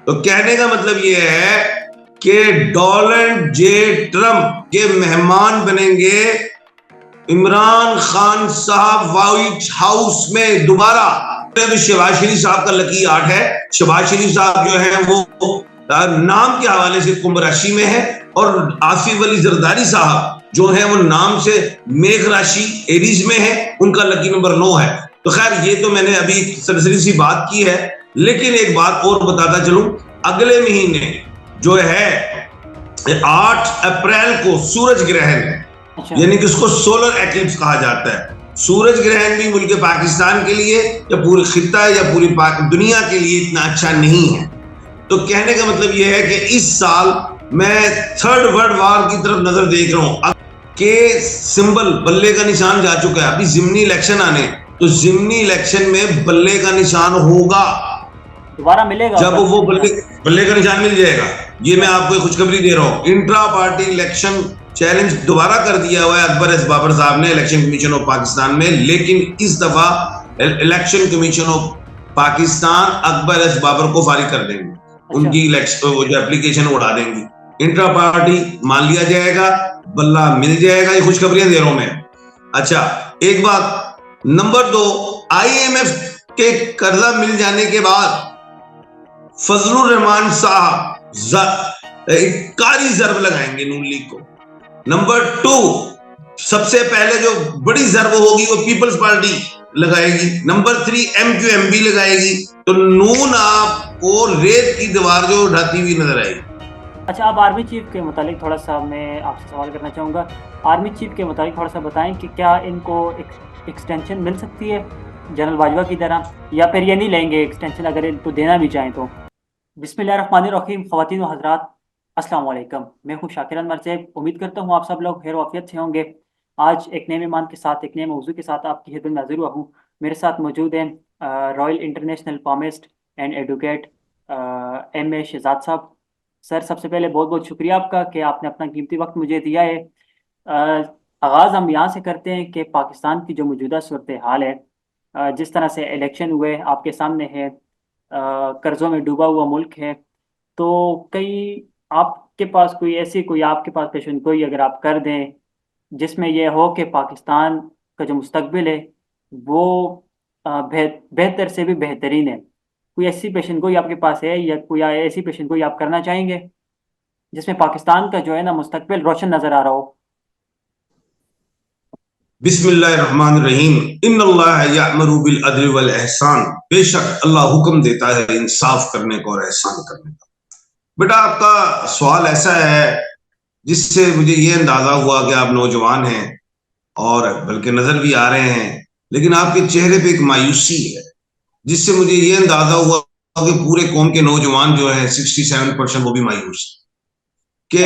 तो कहने का मतलब ये है कि डोनाल्ड जे ट्रंप के मेहमान बनेंगे इमरान खान साहब व्हाइट हाउस में दोबारा। तो शहबाज शरीफ साहब का लकी 8 है। शहबाज शरीफ साहब जो है वो नाम के हवाले से कुंभ राशि में है, और आसिफ अली जरदारी साहब जो है वो नाम से मेघ राशि एरीज में है, उनका लकी नंबर 9 है। तो खैर ये तो मैंने अभी सरसरी सी बात की है, लेकिन एक बात और बताता चलूं, अगले महीने जो है 8 अप्रैल को सूरज ग्रहण है, यानी कि उसको सोलर एक्लिप्स कहा जाता है। सूरज ग्रहण भी मुल्क पाकिस्तान के लिए या पूरी खित्ता या पूरी दुनिया के लिए इतना अच्छा नहीं है। तो कहने का मतलब यह है कि इस साल मैं थर्ड वर्ल्ड वॉर की तरफ नजर देख रहा हूं कि सिंबल बल्ले का निशान जा चुका है। अभी जिमनी इलेक्शन आने, तो जिमनी इलेक्शन में बल्ले का निशान होगा, दोबारा मिलेगा। जब वो बल्ले का निशान मिल जाएगा, ये मैं आपको खुशखबरी दे रहा हूं। इंट्रा पार्टी इलेक्शन चैलेंज दोबारा कर दिया हुआ है अकबर एस बाबर साहब ने इलेक्शन कमीशन ऑफ पाकिस्तान में, लेकिन इस दफा Election Commission of Pakistan Akbar S Babar को फारिग कर देंगे। उनकी इलेक्शन वो जो एप्लीकेशन उड़ा देंगी, इंट्रा पार्टी मान लिया जाएगा, बल्ला मिल जाएगा। ये खुशखबरियां दे रहा हूं मैं। अच्छा, एक बात, नंबर 2, IMF के कर्जा मिल जाने के बाद फजलुर रहमान साहब कारी जरब लगाएंगे नून लीग को। नंबर 2, सबसे पहले जो बड़ी जरब होगी वो पीपल्स पार्टी लगाएगी। नंबर 3, MQMB लगाएगी। तो नून आपको रेत की दीवार जो उठाती हुई नजर आएगी। अच्छा, अब आर्मी चीफ के मुतालिक थोड़ा सा मैं आपसे सवाल करना चाहूँगा। आर्मी चीफ के मुतालिक थोड़ा सा बताएं कि क्या इनको एक्सटेंशन मिल सकती है जनरल बाजवा की तरह, या फिर ये नहीं लेंगे एक्सटेंशन अगर इनको देना भी चाहें तो। बिस्मिल्लाहिर्रहमानिर्रहीम। ख़वातीन व हज़रात, अस्सलाम वालेकुम। मैं हूँ शाकिर अनवर सैयद। उम्मीद करता हूँ आप सब लोग खैर वाफियत से होंगे। आज एक नए मेहमान के साथ, एक नए मौजू के साथ आपकी खिदमत में हाज़िर हुआ हूँ। मेरे साथ मौजूद हैं Royal International palmist and advocate MA Shahzad साहब। सर, सबसे पहले बहुत बहुत शुक्रिया आपका कि आपने अपना कीमती वक्त मुझे दिया है। आगाज़ हम यहाँ से करते हैं कि पाकिस्तान की जो मौजूदा सूरत हाल है, जिस तरह से इलेक्शन हुए आपके सामने है, कर्ज़ों में डूबा हुआ मुल्क है, तो कई आपके पास कोई आपके पास पेशन कोई अगर आप कर दें जिसमें यह हो कि पाकिस्तान का जो मुस्तकबिल है वो बेहतर से भी बेहतरीन है, कोई ऐसी पेशन गोई आपके पास है या कोई ऐसी पेशन गोई आप करना चाहेंगे जिसमें पाकिस्तान का जो है ना मुस्तकबिल रोशन नजर आ रहा हो? बिस्मिल्लाहिर्रहमानिर्रहीम। इन्नल्लाह यअमुरु बिल अदल वल एहसान। बेशक अल्लाह हुक्म देता है इंसाफ करने का और एहसान करने का। बेटा, आपका सवाल ऐसा है जिससे मुझे ये अंदाजा हुआ कि आप नौजवान हैं और बल्कि नजर भी आ रहे हैं, लेकिन आपके चेहरे पे एक मायूसी है जिससे मुझे ये अंदाजा हुआ कि पूरे कौम के नौजवान जो है 67% वो भी मायूस कि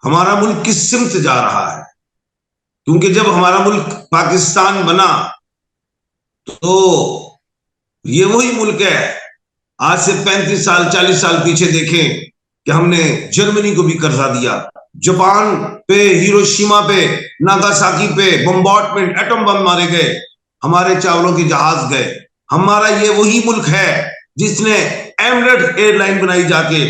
हमारा मुल्क किस सिमत जा रहा है। क्योंकि जब हमारा मुल्क पाकिस्तान बना तो ये वही मुल्क है, आज से 35 साल 40 साल पीछे देखें कि हमने जर्मनी को भी कर्जा दिया, जापान पे, हिरोशिमा पे, नागासाकी पे बम्बार्डमेंट, एटम बम मारे गए, हमारे चावलों की जहाज गए। हमारा ये वही मुल्क है जिसने एमिरेट्स एयरलाइन बनाई जाके।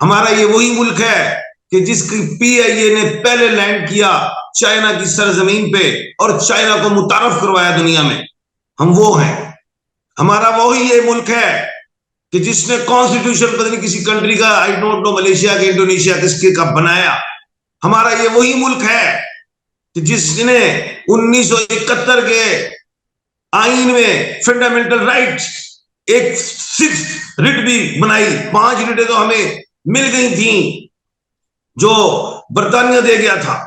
हमारा ये वही मुल्क है कि जिसकी PIA ने पहले लैंड किया चाइना की सरजमीन पे और चाइना को मुतारफ करवाया दुनिया में। हम वो हैं। हमारा वही ये मुल्क है कि जिसने कॉन्स्टिट्यूशन पता नहीं किसी कंट्री का, आई डोंट नो, मलेशिया के, इंडोनेशिया किसके का बनाया। हमारा ये वही मुल्क है कि जिसने 1971 के आईन में फंडामेंटल राइट एक 6 रिट भी बनाई। 5 रिटें तो हमें मिल गई थी जो बरतानिया दे गया था।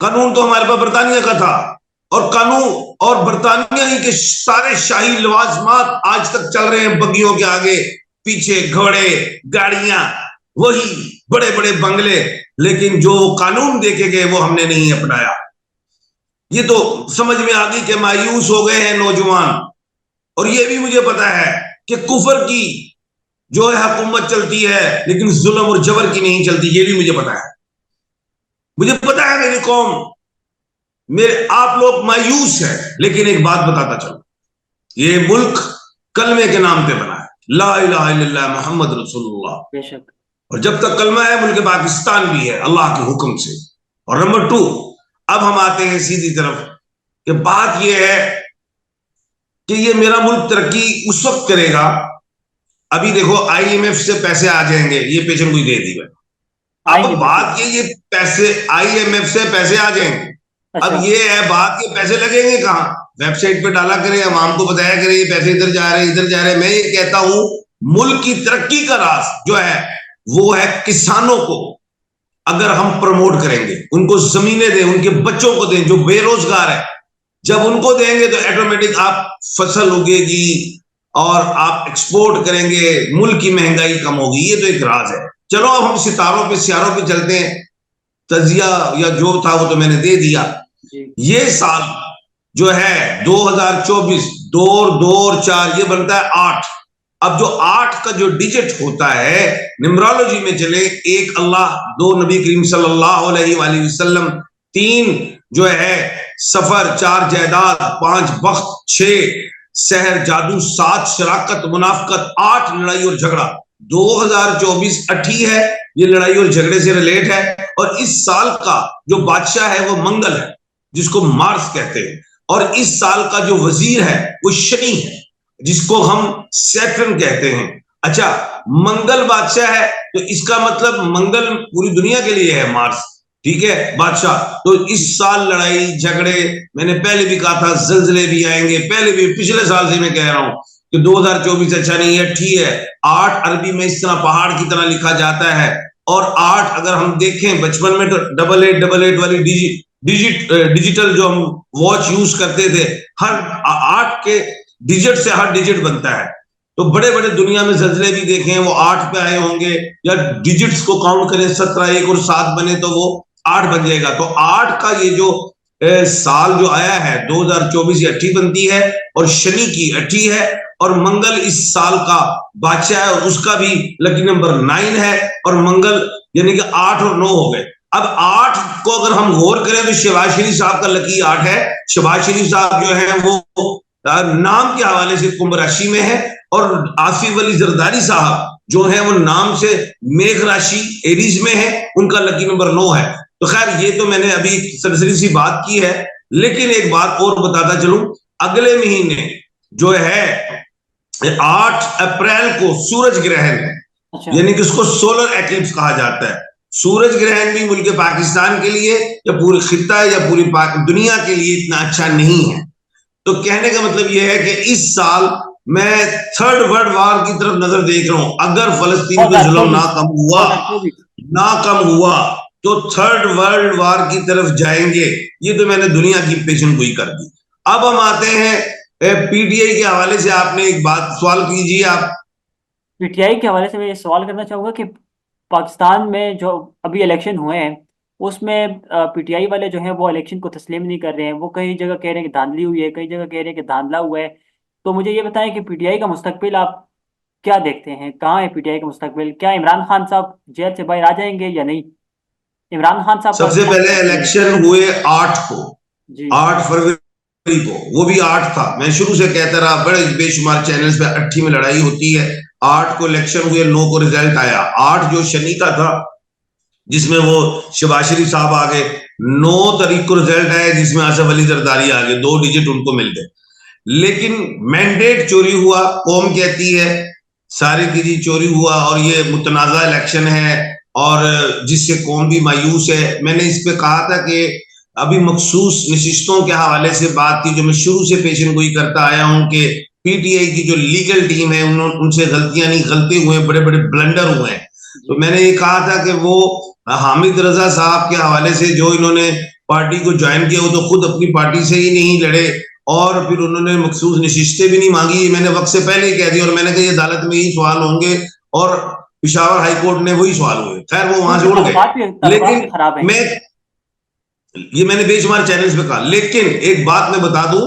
कानून तो हमारे पास बरतानिया का था, और कानून और बरतानिया ही के सारे शाही लवाजमात आज तक चल रहे हैं बग्गियों के आगे पीछे, घोड़े, गाड़ियां, वही बड़े बड़े बंगले, लेकिन जो कानून देके गए वो हमने नहीं अपनाया। ये तो समझ में आ गई कि मायूस हो गए हैं नौजवान। और ये भी मुझे पता है कि कुफर की जो है हुकूमत चलती है लेकिन जुल्म और जबर की नहीं चलती, ये भी मुझे पता है। मुझे पता है मेरी कौम, मेरे आप लोग मायूस है, लेकिन एक बात बताता चलो, ये मुल्क कलमे के नाम पे बना है, ला इलाहा इल्लल्लाह मोहम्मद रसूलुल्लाह। बेशक। और जब तक कलमा है मुल्क पाकिस्तान भी है अल्लाह के हुक्म से। और नंबर 2, अब हम आते हैं सीधी तरफ कि बात यह है कि ये मेरा मुल्क तरक्की उस वक्त करेगा, अभी देखो IMF से पैसे आ जाएंगे, ये पेशन गोई दे दी है। अब बात ये पैसे IMF से पैसे आ जाएंगे। अच्छा। अब ये है बात कि पैसे लगेंगे कहाँ, वेबसाइट पे डाला करें, अवाम को बताया करें ये पैसे इधर जा रहे हैं इधर जा रहे हैं। मैं ये कहता हूं मुल्क की तरक्की का राज जो है वो है किसानों को अगर हम प्रमोट करेंगे, उनको जमीनें दें, उनके बच्चों को दें जो बेरोजगार है, जब उनको देंगे तो ऑटोमेटिक आप फसल उगेगी और आप एक्सपोर्ट करेंगे, मुल्क की महंगाई कम होगी। ये तो एक राज है। चलो अब हम सितारों पे चलते हैं। तजिया या जो था वो तो मैंने दे दिया। ये साल जो है 2024 2 और 2 और 4 ये बनता है 8। अब जो 8 का जो डिजिट होता है न्यूमरोलॉजी में चले, 1 अल्लाह, 2 नबी करीम सल्लल्लाहु अलैहि वसल्लम, 3 जो है सफर, 4 जायदाद, 5 बख्त, 6 सहर जादू, 7 शराकत मुनाफकत, 8 लड़ाई और झगड़ा। 2024 8 है, ये लड़ाई और झगड़े से रिलेट है। और इस साल का जो बादशाह है वो मंगल है जिसको मार्स कहते हैं, और इस साल का जो वजीर है वो शनि है जिसको हम सैटर्न कहते हैं। अच्छा, मंगल बादशाह है तो इसका मतलब मंगल पूरी दुनिया के लिए है, मार्स, ठीक है, बादशाह। तो इस साल लड़ाई झगड़े, मैंने पहले भी कहा था जल्जले भी आएंगे, पहले भी पिछले साल से मैं कह रहा हूं कि 2024 अच्छा नहीं है, ठीक है। 8 अरबी में इस तरह पहाड़ की तरह लिखा जाता है, और 8 अगर हम देखें बचपन में तो 8888 वाली डिजिटल जो हम वॉच यूज करते थे, हर 8 के डिजिट से हर डिजिट बनता है। तो बड़े बड़े दुनिया में जल्जले भी देखें वो 8 पे आए होंगे, या डिजिट्स को काउंट करें 17 1 और 7 बने तो वो 8 बन जाएगा। तो 8 का ये जो साल जो आया है 2024 8 बनती है, और शनि की 8 है, और मंगल इस साल का बादशाह है और उसका भी लकी नंबर 9 है, और मंगल यानी कि 8 और 9 हो गए। अब 8 को अगर हम गौर करें तो शहबाज शरीफ साहब का लकी 8 है। शहबाज शरीफ साहब जो है वो नाम के हवाले से कुंभ राशि में है, और आसिफ अली जरदारी साहब जो है वो नाम से मेघ राशि एरीज में है, उनका लकी नंबर 9 है। तो खैर ये तो मैंने अभी सरसरी सी बात की है, लेकिन एक बात और बताता चलूं, अगले महीने जो है 8 अप्रैल को सूरज ग्रहण है। अच्छा। यानी कि उसको सोलर एक्लिप्स कहा जाता है। सूरज ग्रहण भी मुल्क पाकिस्तान के लिए या पूरे खित्ता या पूरी दुनिया के लिए इतना अच्छा नहीं है। तो कहने का मतलब यह है कि इस साल मैं 3rd वर्ल्ड वार की तरफ नजर देख रहा हूं। अगर फलस्तीन पे जुल्म ना कम हुआ तो 3rd वर्ल्ड वार की तरफ जाएंगे। ये तो मैंने दुनिया की पेशन गोई कर दी। अब हम आते हैं PTI के हवाले से। आपने एक बात सवाल कीजिए। आप PTI के हवाले से मैं ये सवाल करना चाहूंगा कि पाकिस्तान में जो अभी इलेक्शन हुए हैं उसमें PTI वाले जो हैं वो इलेक्शन को तस्लीम नहीं कर रहे हैं। वो कई जगह कह रहे हैं कि धांधली हुई है, कई जगह कह रहे हैं कि धांधला हुआ है। तो मुझे ये बताएं कि PTI का मुस्तकबिल आप क्या देखते हैं, कहाँ है PTI का मुस्तकबिल? क्या इमरान खान साहब जेल से बाहर आ जाएंगे या नहीं? इमरान खान साहब सबसे पहले इलेक्शन हुए 8 को, 8 फरवरी को, वो भी 8 था। मैं शुरू से कहता रहा, बड़े बेशुमार चैनल्स पे 8 में लड़ाई होती है। 8 को इलेक्शन हुए, 9 को रिजल्ट आया। 8 जो शनि का था जिसमें वो शहबाज शरीफ साहब आ गए, 9 तारीख को रिजल्ट आया जिसमें आसिफ अली जरदारी आ गए, 2 डिजिट उनको मिल गए। लेकिन मैंडेट चोरी हुआ, कौम कहती है सारी चीज चोरी हुआ, और ये मुतनाज़ा इलेक्शन है और जिससे कौम भी मायूस है। मैंने इस पे कहा था कि अभी मखसूस नशिस्तों के हवाले से बात थी जो मैं शुरू से पेशन गोई करता आया हूं कि PTI की जो लीगल टीम है उनसे गलतियां नहीं, गलती हुए, बड़े बड़े ब्लंडर हुए हैं। तो मैंने ये कहा था कि वो हामिद रजा साहब के हवाले से जो इन्होंने पार्टी को ज्वाइन किया वो तो खुद अपनी पार्टी से ही नहीं लड़े, और फिर उन्होंने मखसूस नशिस्तें भी नहीं मांगी। मैंने वक्त से पहले ही कह दिया, और मैंने कहा ये अदालत में यही सवाल होंगे, और पिशावर हाई कोर्ट में वही सवाल हुए। खैर वो वहां से उड़ गए। लेकिन मैंने बेशुमार चैनल्स पे कहा। लेकिन एक बात मैं बता दूं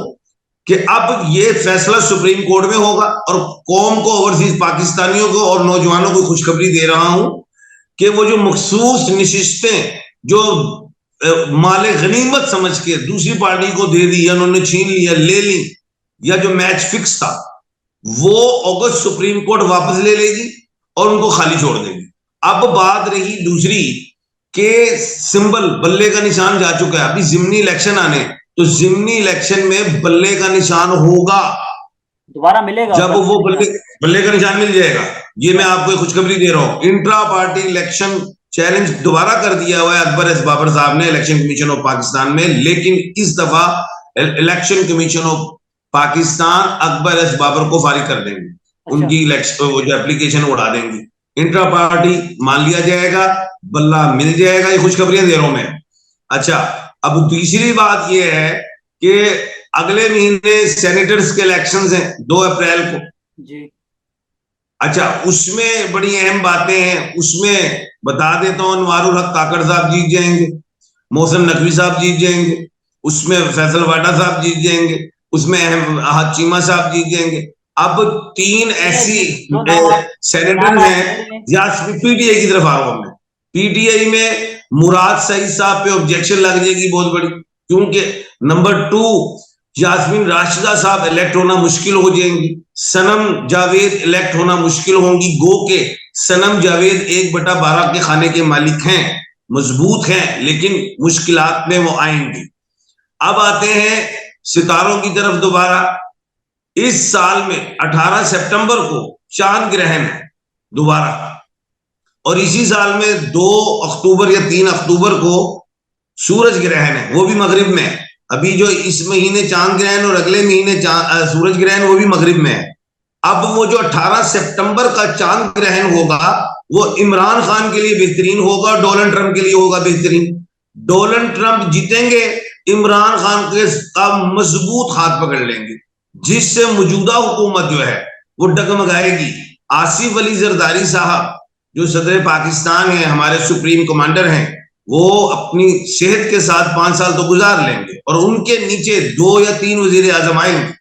कि अब ये फैसला सुप्रीम कोर्ट में होगा, और कौम को, ओवरसीज पाकिस्तानियों को और नौजवानों को खुशखबरी दे रहा हूं कि वो जो मखसूस नशिस्तें जो माले गनीमत समझ के दूसरी पार्टी को दे दी, या उन्होंने छीन लिया, ले ली, या जो मैच फिक्स था, वो अगस्त सुप्रीम कोर्ट वापस ले लेगी और उनको खाली छोड़ देगी। अब बात रही दूसरी के सिंबल बल्ले का निशान जा चुका है, अभी जिमनी इलेक्शन आने, तो जिमनी इलेक्शन में बल्ले का निशान होगा, दोबारा मिलेगा जब वो बल्ले का निशान मिल जाएगा। ये मैं आपको खुशखबरी दे रहा हूं, इंट्रा पार्टी इलेक्शन चैलेंज दोबारा कर दिया हुआ है अकबर एस बाबर साहब ने इलेक्शन कमीशन ऑफ पाकिस्तान में, लेकिन इस दफा Election Commission of Pakistan Akbar S Babar को फारिग कर देंगे। उनकी इलेक्शन वो जो एप्लीकेशन उड़ा देंगी, इंट्रा पार्टी मान लिया जाएगा, बल्ला मिल जाएगा। ये खुशखबरियां दे रहा हूं मैं। अच्छा, अब दूसरी बात यह है कि अगले महीने सेनेटर्स के इलेक्शंस हैं 2 अप्रैल को जी। अच्छा, उसमें बड़ी अहम बातें हैं, उसमें बता देता हूं, अनवारुल हक काकड़ साहब जीत जाएंगे, मोहसिन नकवी साहब जीत जाएंगे, उसमें फैसल वाडा साहब जीत जाएंगे, उसमें अहमद चीमा साहब जीत जाएंगे। अब 3 ऐसी सेनेटर हैं, या पीटीआई की तरफ आ रहा हूं मैं, पीटीआई में मुराद सईद साहब पे ऑब्जेक्शन लग जाएगी बहुत बड़ी, क्योंकि नंबर 2 यास्मीन राशिदा साहब इलेक्ट होना मुश्किल हो जाएंगी, सनम जावेद इलेक्ट होना मुश्किल होंगी। गो के सनम जावेद 1/12 के खाने के मालिक हैं, मजबूत हैं, लेकिन मुश्किलात में वो आएंगी। अब आते हैं सितारों की तरफ दोबारा। इस साल में 18 सितंबर को चांद ग्रहण है दोबारा, और इसी साल में 2 अक्टूबर या 3 अक्टूबर को सूरज ग्रहण है, वो भी मगरिब में है। अभी जो इस महीने चांद ग्रहण और अगले महीने सूरज ग्रहण, वो भी मगरिब में है। अब वो जो 18 सितंबर का चांद ग्रहण होगा वो इमरान खान के लिए बेहतरीन होगा, डोनाल्ड ट्रंप के लिए होगा बेहतरीन। डोनाल्ड ट्रंप जीतेंगे, इमरान खान के मजबूत हाथ पकड़ लेंगे, जिससे मौजूदा हुकूमत जो है वो डगमगाएगी। आसिफ अली जरदारी साहब जो सदर पाकिस्तान है, हमारे सुप्रीम कमांडर हैं, वो अपनी सेहत के साथ 5 साल तो गुजार लेंगे, और उनके नीचे 2 या 3 वजीर आजम आएंगे।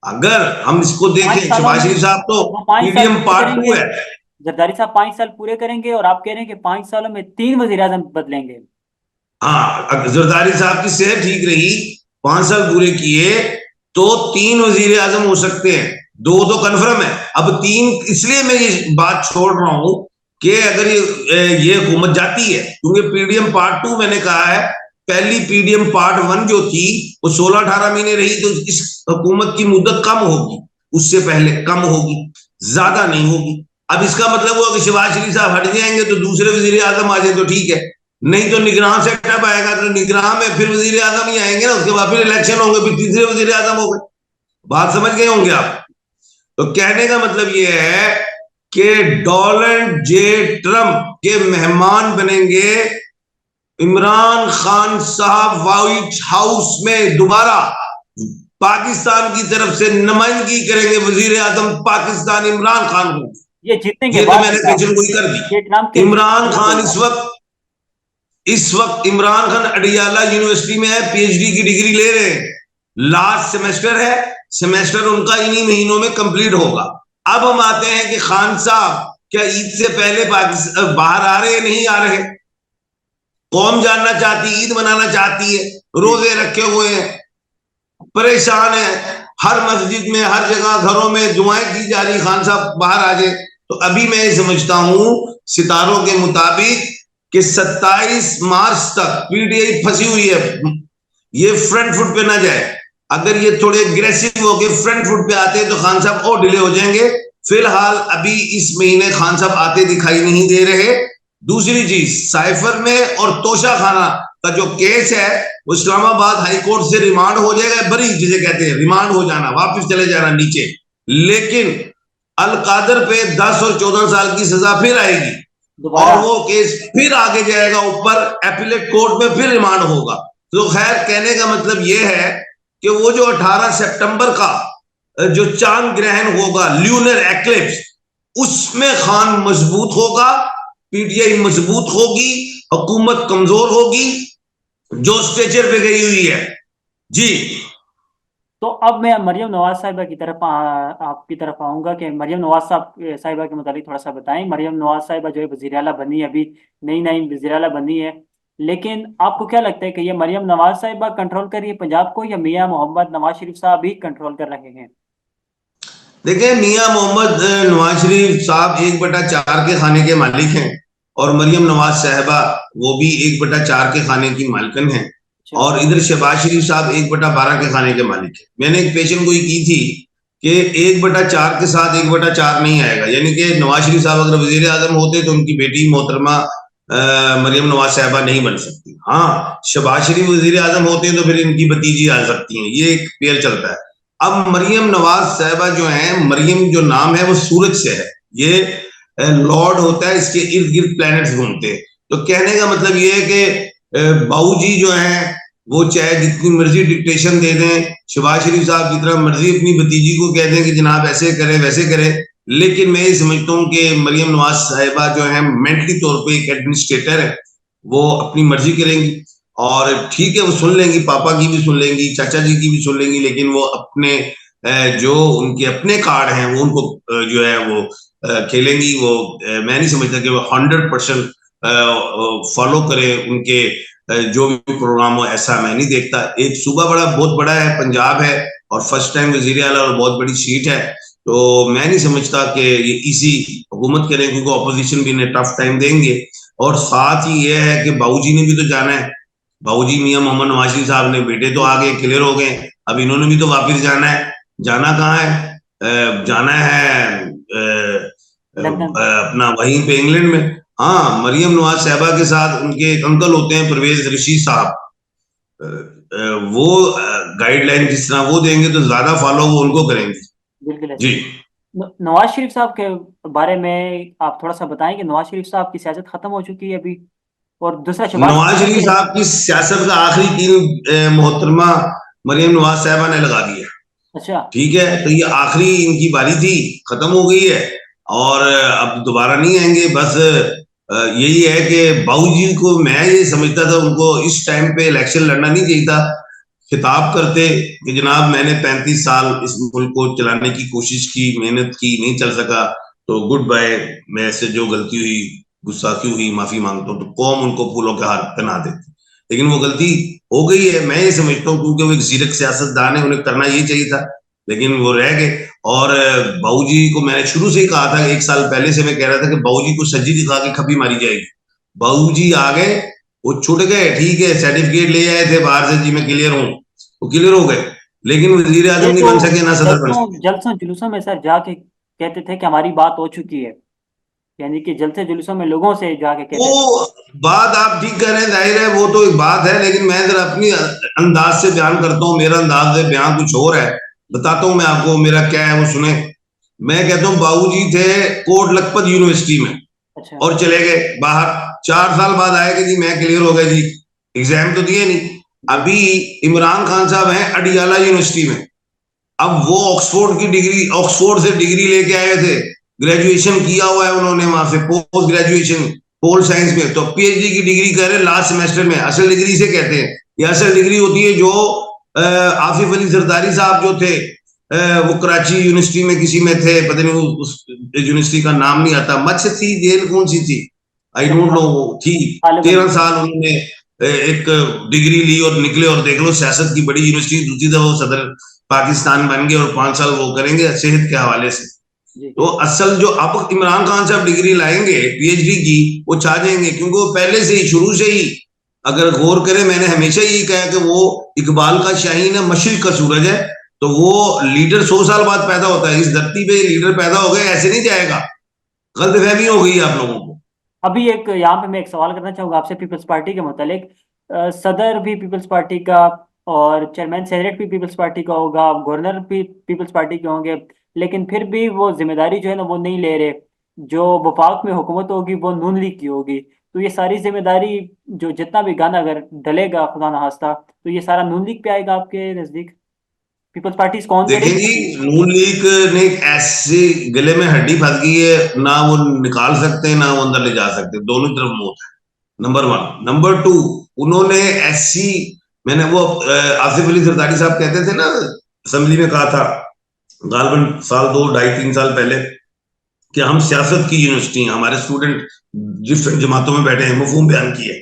अगर हम इसको देखें, शहबाज शरीफ साहब तो पीडीएम पार्ट 2 है, जरदारी साहब 5 साल पूरे करेंगे, और आप कह रहे हैं कि 5 सालों में 3 वजीर आजम बदलेंगे। हाँ, जरदारी साहब की सेहत ठीक रही, 5 साल पूरे किए, तो 3 वजीर आजम हो सकते हैं, 2 तो कन्फर्म है। अब 3 इसलिए मैं ये बात छोड़ रहा हूं कि अगर ये हुकूमत जाती है, क्योंकि पीडीएम पार्ट 2 मैंने कहा है, पहली पीडीएम पार्ट 1 जो थी वो 16-18 महीने रही, तो इस हुकूमत की मुद्दत कम होगी, उससे पहले कम होगी, ज्यादा नहीं होगी। अब इसका मतलब हुआ कि शहबाज शरीफ साहब हट जाएंगे तो दूसरे वजीर आजम आ जाए तो ठीक है, नहीं तो निगरान सेटअप आएगा, तो निगरान में फिर वजीर आजम ही आएंगे ना, उसके बाद फिर इलेक्शन होंगे, फिर तीसरे वजीर आजम हो गए। बात समझ गए होंगे आप। तो कहने का मतलब ये है कि डोनाल्ड जे ट्रंप के मेहमान बनेंगे इमरान खान साहब, व्हाइट हाउस में दोबारा पाकिस्तान की तरफ से नुमाइंदगी करेंगे वजीर आजम पाकिस्तान इमरान खान को। ये जीतने के बाद तो मैंने पेशन गोई कर दी। इमरान खान इस वक्त इमरान खान अडियाला यूनिवर्सिटी में है, पीएचडी की डिग्री ले रहे हैं, लास्ट सेमेस्टर है, सेमेस्टर उनका इन्हीं महीनों में कंप्लीट होगा। अब हम आते हैं कि खान साहब क्या ईद से पहले पाकिस्तान बाहर आ रहे हैं, नहीं आ रहे? कौम जानना चाहती, ईद मनाना चाहती है, रोजे रखे हुए हैं, परेशान है, हर मस्जिद में हर जगह घरों में दुआएं की जा रही, खान साहब बाहर आ जाए। तो अभी मैं ये समझता हूं सितारों के मुताबिक कि 27 मार्च तक पीटीआई फंसी हुई है, ये फ्रंट फुट पे ना जाए। अगर ये थोड़े अग्रेसिव होके फ्रंट फुट पे आते हैं तो खान साहब और डिले हो जाएंगे। फिलहाल अभी इस महीने खान साहब आते दिखाई नहीं दे रहे। दूसरी चीज, साइफर में और तोशा खाना का जो केस है वो इस्लामाबाद हाई कोर्ट से रिमांड हो जाएगा, बरी जिसे कहते हैं रिमांड हो जाना, वापस चले जाना नीचे। लेकिन अल कादर पे 10 और 14 साल की सजा फिर आएगी, और वो केस फिर आगे जाएगा ऊपर, एपीलेट कोर्ट में फिर रिमांड होगा। तो खैर, कहने का मतलब ये है कि वो जो 18 सितंबर का जो चांद ग्रहण होगा, ल्यूनर एक्लिप्स, उसमें खान मजबूत होगा, पीटीआई मजबूत होगी, हुकूमत कमजोर होगी, जो स्टेचर पे गई हुई है जी। तो अब मैं मरियम नवाज साहिबा की तरफ आपकी तरफ आऊंगा कि मरियम नवाज साहिबा के मुतालिक थोड़ा सा बताएं। मरियम नवाज साहिबा जो है वज़ीर आला बनी है, अभी नई नई वज़ीर आला बनी है, लेकिन आपको क्या लगता है कि ये मरियम नवाज साहिबा कंट्रोल कर रही है पंजाब को, या मियां मोहम्मद नवाज शरीफ साहब भी कंट्रोल कर रहे हैं? देखिए, मियां मोहम्मद नवाज शरीफ साहब 1/4 के खाने के मालिक हैं, और मरियम नवाज साहिबा वो भी 1/4 के खाने की मालकिन हैं, अच्छा और इधर शहबाज शरीफ साहब 1/12 के खाने के मालिक हैं। मैंने एक पेशन गोई की थी कि 1/4 के साथ 1/4 नहीं आएगा, यानी कि नवाज शरीफ साहब अगर वजीर आजम होते तो उनकी बेटी मोहतरमा मरियम नवाज साहिबा नहीं बन सकती। हाँ, शहबाज शरीफ वजीर आजम होते हैं तो फिर इनकी भतीजी आ सकती हैं, ये एक पेयर चलता है। अब मरियम नवाज साहिबा जो है, मरियम जो नाम है वो सूरज से है, ये लॉर्ड होता है, इसके इर्द गिर्द प्लैनेट्स घूमते हैं। तो कहने का मतलब ये है कि बाबूजी जो है वो चाहे जितनी मर्जी डिक्टेशन दे दें, शहबाज शरीफ साहब जितना मर्जी अपनी भतीजी को कह दें कि जनाब ऐसे करें वैसे करें, लेकिन मैं ये समझता हूँ कि मरियम नवाज साहिबा जो है मेंटली तौर पे एक एडमिनिस्ट्रेटर है, वो अपनी मर्जी करेंगी, और ठीक है वो सुन लेंगी, पापा की भी सुन लेंगी, चाचा जी की भी सुन लेंगी, लेकिन वो अपने जो उनके अपने कार्ड हैं वो उनको जो है वो खेलेंगी। वो मैं नहीं समझता कि वो 100% फॉलो करें उनके जो भी प्रोग्राम हो, ऐसा मैं नहीं देखता। एक सूबा बहुत बड़ा है, पंजाब है, और फर्स्ट टाइम वजीर आला और बहुत बड़ी सीट है, तो मैं नहीं समझता कि ये इसी हुकूमत करें, क्योंकि अपोजिशन भी इन्हें टफ टाइम देंगे। और साथ ही ये है कि बाबूजी ने भी तो जाना है, बाबूजी मियां मोहम्मद नवाज शरीफ साहब ने, बेटे तो आगे क्लियर हो गए, अब इन्होंने भी तो वापस जाना है। जाना कहाँ है? जाना है लंदन। अपना वहीं पे इंग्लैंड में। हाँ, मरियम नवाज साहिबा के साथ उनके एक अंकल होते हैं परवेज रशीद साहब, वो गाइडलाइन जिस तरह वो देंगे तो ज्यादा फॉलो वो उनको करेंगे। बिल्कुल जी, नवाज शरीफ साहब के बारे में आप थोड़ा सा बताएं कि नवाज शरीफ साहब की सियासत खत्म हो चुकी है अभी, और दूसरा शहबाज नवाज शरीफ साहब की सियासत का आखिरी कील मोहतरमा मरियम नवाज साहिबा ने लगा दिया। अच्छा ठीक है, तो ये आखिरी इनकी बारी थी, खत्म हो गई है, और अब दोबारा नहीं आएंगे। बस यही है कि बाबूजी को मैं ये समझता था उनको इस टाइम पे इलेक्शन लड़ना नहीं चाहिए था, खिताब करते कि जनाब मैंने 35 साल इस मुल्क को चलाने की कोशिश की, मेहनत की, नहीं चल सका, तो गुड बाय, मैं से जो गलती हुई, गुस्सा क्यों हुई, माफी मांगता हूँ, तो कौम उनको फूलों के हाथ पहना देती। लेकिन वो गलती हो गई है, मैं ये समझता हूँ, क्योंकि वो एक जीरक सियासतदान है, उन्हें करना ये चाहिए था, लेकिन वो रह गए। और बाबूजी को मैंने शुरू से ही कहा था, 1 साल पहले से मैं कह रहा था कि बाबूजी को सज्जी दिखा के खपी मारी जाएगी। बाबूजी आ गए, वो छुट गए, ठीक है, सर्टिफिकेट ले आए थे बाहर से, जी मैं क्लियर हूँ, वो क्लियर हो गए, लेकिन वजीर आजम ये नहीं तो बन सके, ना सदर बन सके। जलसों जुलूसों में सर जाके कहते थे कि हमारी बात हो चुकी है, यानी कि जलसे जुलूसों में लोगों से जाके कहते थे। वो बात आप ठीक कह रहे हैं, जाहिर है वो तो एक बात है, लेकिन मैं जरा अपनी अंदाज से बयान करता हूँ, मेरा अंदाज से बयान कुछ और है, बताता हूँ मैं आपको मेरा क्या है, वो सुने। मैं कहता हूँ बाबूजी थे कोट लखपत यूनिवर्सिटी में, अच्छा और चले गए बाहर, 4 साल बाद आए कि जी मैं क्लियर हो गया जी, एग्जाम तो दिए नहीं। अभी इमरान खान साहब हैं अडियाला यूनिवर्सिटी में, अब वो ऑक्सफोर्ड की डिग्री, ऑक्सफोर्ड से डिग्री लेके आए थे, ग्रेजुएशन किया हुआ है उन्होंने वहां से, पोस्ट ग्रेजुएशन पोल साइंस में, तो पीएचडी की डिग्री कर रहे लास्ट सेमेस्टर में। असल डिग्री से कहते हैं, ये असल डिग्री होती है जो आसिफ अली जरदारी साहब जो थे, वो कराची यूनिवर्सिटी में किसी में थे, पता नहीं उस यूनिवर्सिटी का नाम नहीं आता, मच थी जेल कौन सी थी, आई डोंट नो, थी 13 साल उन्होंने एक डिग्री ली और निकले, और देख लो सियासत की बड़ी यूनिवर्सिटी, दूसरी दफा वो सदर पाकिस्तान बन गए, और 5 साल वो करेंगे सेहत के हवाले से। तो असल जो अब इमरान खान साहब डिग्री लाएंगे पीएचडी की, वो चाह जाएंगे, क्योंकि वो पहले से ही शुरू से ही, अगर गौर करें, मैंने हमेशा यही कहा कि वो इकबाल का शाहीन है, मशरिक का सूरज है, तो वो लीडर 100 साल बाद पैदा होता है, इस धरती पे लीडर पैदा हो गए, ऐसे नहीं जाएगा, गलतफहमी हो गई आप लोगों को। अभी एक यहाँ पे मैं एक सवाल करना चाहूँगा आपसे पीपल्स पार्टी के मुतालिक। सदर भी पीपल्स पार्टी का, और चेयरमैन सेनेट भी पीपल्स पार्टी का होगा, गवर्नर भी पीपल्स पार्टी के होंगे, लेकिन फिर भी वो जिम्मेदारी जो है ना वो नहीं ले रहे। जो वफाक में हुकूमत होगी वो नून लीग की होगी, तो ये सारी जिम्मेदारी, जो जितना भी गाना अगर डलेगा खुदा ना खास्ता, तो ये सारा नून लीग पे आएगा आपके नज़दीक? पीपल्स पार्टी कौन देखें जी, करेगी? नून लीग ने एक ऐसी गले में हड्डी फंस गई है, ना वो निकाल सकते हैं ना वो अंदर ले जा सकते, दोनों तरफ मौत है, नंबर 1। नंबर 2, उन्होंने ऐसी, मैंने वो आसिफ अली जरदारी साहब कहते थे ना, असेंबली में कहा था गालबन साल 2, 2.5, 3 साल पहले, कि हम सियासत की यूनिवर्सिटी हैं, हमारे स्टूडेंट डिफरेंट जमातों में बैठे हैं, मफहूम बयान किए,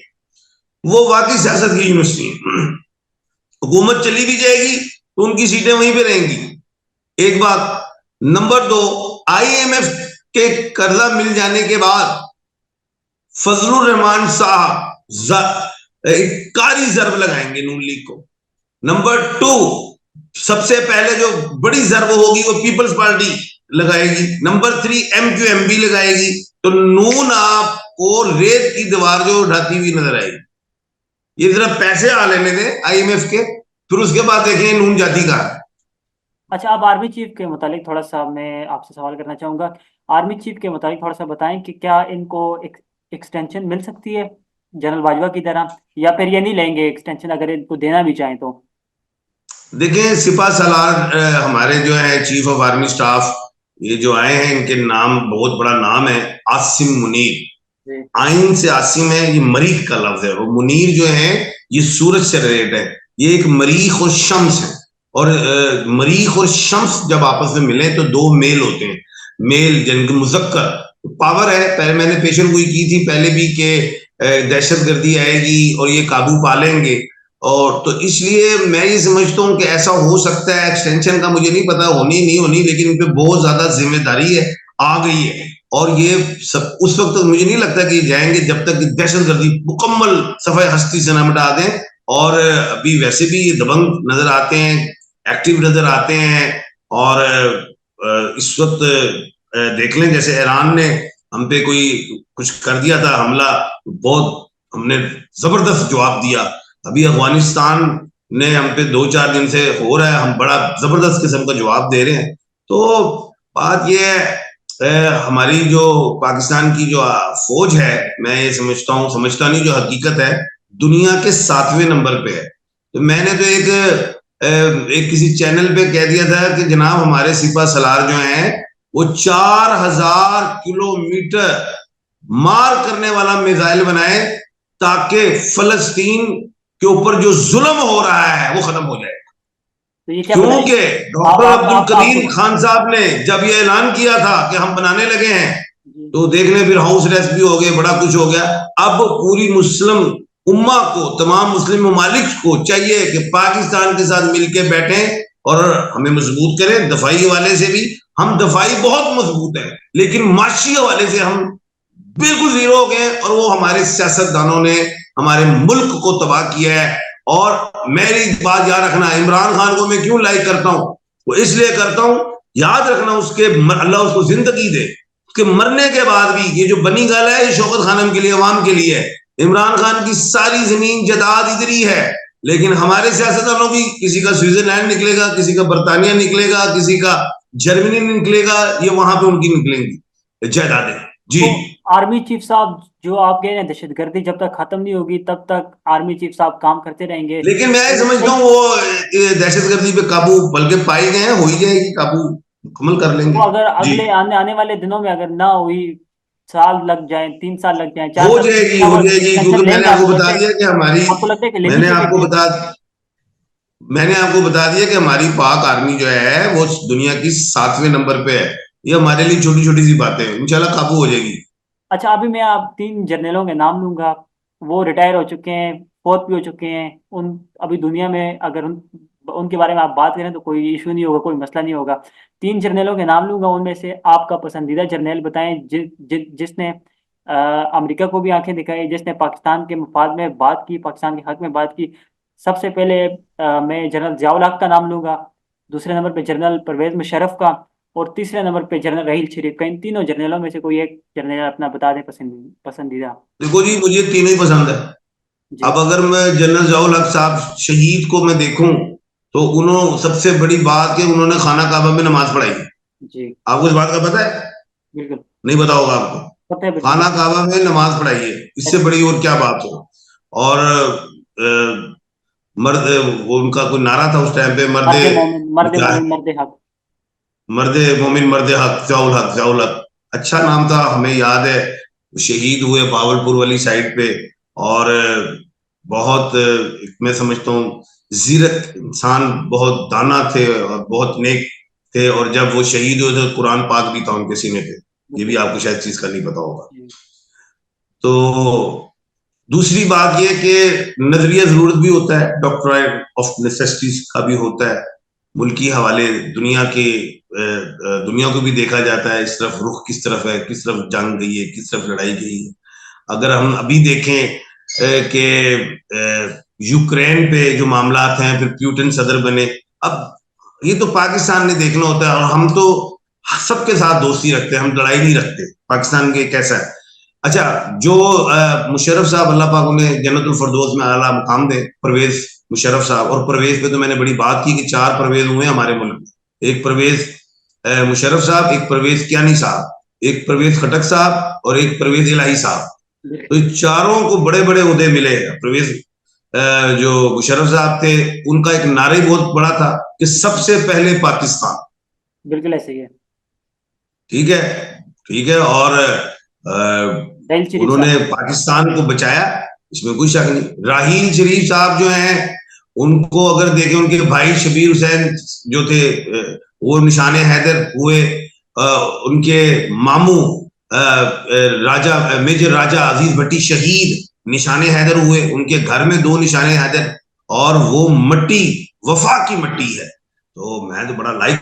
वो वाकई सियासत की यूनिवर्सिटी है। हुकूमत चली भी जाएगी तो उनकी सीटें वहीं पे रहेंगी, एक बात। नंबर 2, IMF के कर्जा मिल जाने के बाद फजलुर रहमान साहब कारी जरब लगाएंगे नून लीग को। नंबर 2, सबसे पहले जो बड़ी जरब होगी वो पीपल्स पार्टी लगाएगी। नंबर 3, MQMB लगाएगी। तो नून आपको रेत की दीवार जो उठाती हुई नजर आएगी। ये जरा पैसे आ लेने दें IMF के, फिर उसके बाद देखें नून जाति का। अच्छा, आप आर्मी चीफ के मुतालिक थोड़ा सा मैं आपसे सवाल करना चाहूँगा। आर्मी चीफ के मुतालिक थोड़ा सा बताएं कि क्या इनको एक्सटेंशन मिल सकती है जनरल बाजवा की तरह, या फिर ये नहीं लेंगे एक्सटेंशन अगर इनको देना भी चाहें तो? देखें, सिपा सलार हमारे जो है चीफ ऑफ आर्मी स्टाफ, ये जो आए हैं, इनके नाम बहुत बड़ा नाम है, आसिम मुनीर। आइन से आसिम है, ये मरीख का लफ्ज है, और मुनीर जो है ये सूरज से रिलेटेड है। ये एक मरीख और शम्स है, और मरीख और शम्स जब आपस में मिले तो दो मेल होते हैं। मेल जिनके मुजक्कर पावर है। पहले मैंने पेशन गोई की थी पहले भी कि दहशतगर्दी आएगी और ये काबू पा लेंगे, और तो इसलिए मैं ये समझता हूँ कि ऐसा हो सकता है। एक्सटेंशन का मुझे नहीं पता होनी नहीं होनी, लेकिन इन पे बहुत ज्यादा जिम्मेदारी है, आ गई है। और ये सब उस वक्त तक मुझे नहीं लगता कि जाएंगे जब तक दहशतगर्दी मुकम्मल सफाई हस्ती से न मिटा दें। और अभी वैसे भी ये दबंग नजर आते हैं, एक्टिव नजर आते हैं। और इस वक्त देख लें, जैसे ईरान ने हम पे कोई कुछ कर दिया था हमला, बहुत हमने जबरदस्त जवाब दिया। अभी अफगानिस्तान ने हम पे 2-4 दिन से हो रहा है, हम बड़ा जबरदस्त किस्म का जवाब दे रहे हैं। तो बात यह है, हमारी जो पाकिस्तान की जो फौज है, मैं ये समझता नहीं, जो हकीकत है दुनिया के 7वें नंबर पे है। तो मैंने तो एक किसी चैनल पे कह दिया था कि जनाब हमारे सिपा सलार जो हैं वो 4000 किलोमीटर मार करने वाला मिसाइल बनाए, ताकि फलस्तीन के ऊपर जो जुल्म हो रहा है वो खत्म हो जाए। तो ये क्या क्योंकि डॉक्टर अब्दुल करीम खान साहब ने जब ये ऐलान किया था कि हम बनाने लगे हैं, तो देखने फिर हाउस अरेस्ट भी हो गए, बड़ा कुछ हो गया। अब पूरी मुस्लिम उम्मा को, तमाम मुस्लिम ममालिक को चाहिए कि पाकिस्तान के साथ मिलकर बैठें और हमें मजबूत करें। दफाई हवाले से भी हम दफाई बहुत मजबूत है, लेकिन माशी हवाले से हम बिल्कुल जीरो हो गए, और वो हमारे सियासतदानों ने हमारे मुल्क को तबाह किया है। और मेरी बात याद रखना, इमरान खान को मैं क्यों लाइक करता हूं, वो इसलिए करता हूं, याद रखना उसके अल्लाह उसको जिंदगी दे, उसके मरने के बाद भी ये जो बनी गल है, ये शौकत खानम के लिए, अवाम के लिए है। इमरान खान की सारी जमीन जदाद इधर ही है, लेकिन हमारे सियासतदानों की, किसी का स्विट्जरलैंड निकलेगा, किसी का बरतानिया निकलेगा, किसी का जर्मनी निकलेगा, ये वहां पे उनकी निकलेंगी जायदादें। जी आर्मी चीफ साहब जो आप कह रहे हैं दहशतगर्दी जब तक खत्म नहीं होगी तब तक आर्मी चीफ साहब काम करते रहेंगे, लेकिन मैं समझता हूँ वो दहशतगर्दी पे काबू बल्कि पाई गए हैं, हो ही जाएगी काबू, मुकम्मल कर लेंगे। तो अगर अगले आने वाले दिनों में अगर ना हुई, साल लग जाए, 3 साल लग जाए, 4 हो साल, जाएगी, हो जाएगी, क्योंकि मैंने आपको बता दिया कि हमारी, आपको लगता है कि मैंने आपको बता दिया कि हमारी पाक आर्मी जो है वो दुनिया की 7वें नंबर पे है। ये हमारे लिए छोटी छोटी सी बातें हैं, इंशाल्लाह काबू हो जाएगी। अच्छा, अभी मैं आप 3 जनरलों के नाम लूंगा, वो रिटायर हो चुके हैं, फौत भी हो चुके हैं। उन अभी दुनिया में अगर उनके बारे में आप बात करें तो कोई इशू नहीं होगा, कोई मसला नहीं होगा। 3 जनरलों के नाम लूंगा, उनमें से आपका पसंदीदा जर्नल बताएं जिसने अमेरिका को भी आंखें दिखाई, जिसने पाकिस्तान के मफाद में बात की, पाकिस्तान के हक में बात की। सबसे पहले मैं जनरल ज़ियाउल हक का नाम लूंगा, दूसरे नंबर पे जनरल परवेज मुशर्रफ का, और तीसरे नंबर पे जनरल रहील शरीफ का। इन तीनों जनरलों में से कोई एक जनरल अपना बता दें पसंदीदा। देखो जी, मुझे तीनों ही पसंद है। अब अगर मैं जनरल ज़ियाउल हक साहब शहीद को मैं देखूं, तो उन्होंने सबसे बड़ी बात कि उन्होंने खाना काबा में नमाज पढ़ाई। जी, आपको इस बात का पता है? बिल्कुल नहीं पता होगा आपको। पता है, बिल्कुल। खाना काबा में नमाज पढ़ाई है, इससे बड़ी और क्या बात हो। और मर्द, वो उनका कोई नारा था उस टाइम पे, मर्दे मोमिन मर्दे हक, ज़ियाउल हक, ज़ियाउल हक, अच्छा नाम था, हमें याद है। शहीद हुए भावलपुर वाली साइड पे, और बहुत मैं समझता हूँ जीरत इंसान, बहुत दाना थे और बहुत नेक थे। और जब वो शहीद हुए तो कुरान पाक भी था उनके सीने पे, ये भी आपको शायद चीज का नहीं पता होगा। तो दूसरी बात ये कि नजरिया जरूरत भी होता है, डॉक्ट्राइन ऑफ नेसेसिटीज का भी होता है। मुल्की हवाले, दुनिया के दुनिया को भी देखा जाता है, इस तरफ रुख किस तरफ है, किस तरफ जंग गई है, किस तरफ लड़ाई गई है। अगर हम अभी देखें कि यूक्रेन पे जो मामलात हैं, फिर प्यूटन सदर बने, अब ये तो पाकिस्तान ने देखना होता है, और हम तो सबके साथ दोस्ती रखते हैं, हम लड़ाई नहीं रखते। पाकिस्तान के कैसा है? अच्छा, जो मुशर्रफ साहब, अल्लाह पाक उन्हें जन्नतुल फरदौस में आला मुकाम दे, परवेज मुशर्रफ साहब, और परवेज पे तो मैंने बड़ी बात की कि 4 परवेज हुए हमारे मुल्क में। एक परवेज मुशर्रफ साहब, एक परवेज कियानी साहब, एक परवेज खटक साहब, और एक परवेज इलाही साहब। तो चारों को बड़े बड़े ओहदे मिले। परवेज जो मुशर्रफ साहब थे, उनका एक नारा ही बहुत बड़ा था कि सबसे पहले पाकिस्तान। बिल्कुल ऐसे ही है। ठीक है, ठीक है। और उन्होंने पाकिस्तान को बचाया, इसमें कोई शक नहीं। राहील शरीफ साहब जो हैं, उनको अगर देखें, उनके भाई शबीर हुसैन जो थे, वो निशाने हैदर हुए। उनके मामू राजा मेजर राजा अजीज भट्टी शहीद, निशाने हैदर हुए। उनके घर में 2 निशाने हैदर, और वो मट्टी वफा की मट्टी है। तो मैं तो बड़ा लाइक